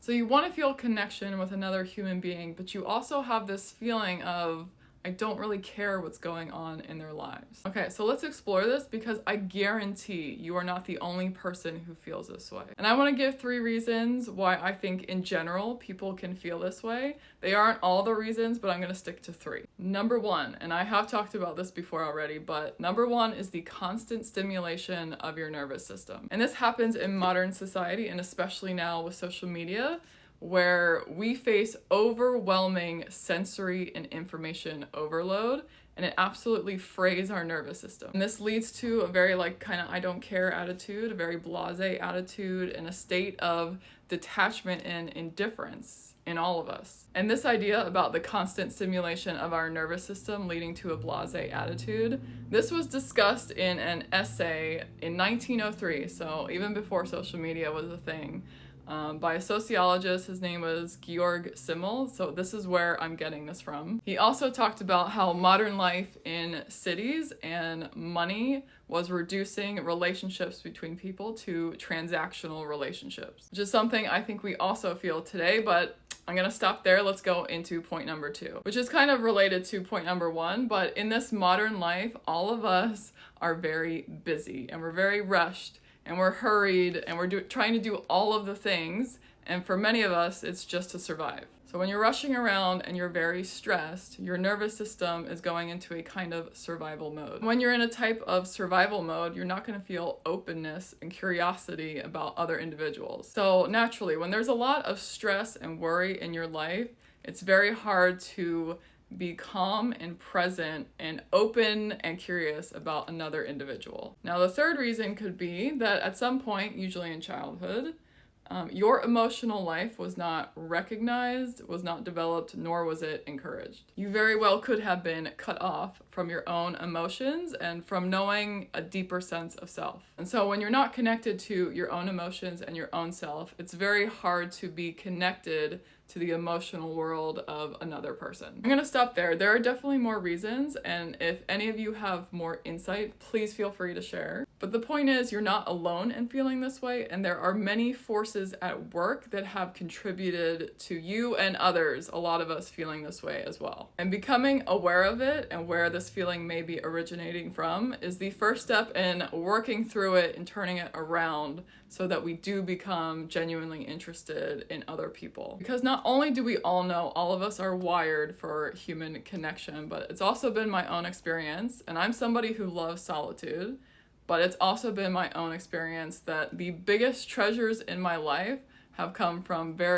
So you want to feel connection with another human being, but you also have this feeling of, I don't really care what's going on in their lives. Okay, so let's explore this because I guarantee you are not the only person who feels this way. And I want to give 3 reasons why I think in general people can feel this way. They aren't all the reasons, but I'm going to stick to 3. Number 1, and I have talked about this before already, but number 1 is the constant stimulation of your nervous system. And this happens in modern society, and especially now with social media, where we face overwhelming sensory and information overload, and it absolutely frays our nervous system. And this leads to a very kind of I don't care attitude, a very blasé attitude, and a state of detachment and indifference in all of us. And this idea about the constant stimulation of our nervous system leading to a blasé attitude, this was discussed in an essay in 1903, so even before social media was a thing, by a sociologist. His name was Georg Simmel, so this is where I'm getting this from. He also talked about how modern life in cities and money was reducing relationships between people to transactional relationships, which is something I think we also feel today, but I'm gonna stop there. Let's go into point number 2, which is kind of related to point number 1, but in this modern life, all of us are very busy and we're very rushed and we're hurried and we're trying to do all of the things, and for many of us, it's just to survive. So when you're rushing around and you're very stressed, your nervous system is going into a kind of survival mode. When you're in a type of survival mode, you're not going to feel openness and curiosity about other individuals. So naturally, when there's a lot of stress and worry in your life, it's very hard to be calm and present and open and curious about another individual. Now, the 3rd reason could be that at some point, usually in childhood, your emotional life was not recognized, was not developed, nor was it encouraged. You very well could have been cut off from your own emotions and from knowing a deeper sense of self. And so when you're not connected to your own emotions and your own self, it's very hard to be connected to the emotional world of another person. I'm gonna stop there. There are definitely more reasons, and if any of you have more insight, please feel free to share. But the point is, you're not alone in feeling this way, and there are many forces at work that have contributed to you and others, a lot of us feeling this way as well. And becoming aware of it and where this feeling may be originating from is the first step in working through it and turning it around so that we do become genuinely interested in other people. Because not only do we all know all of us are wired for human connection, but it's also been my own experience, and I'm somebody who loves solitude, but it's also been my own experience that the biggest treasures in my life have come from very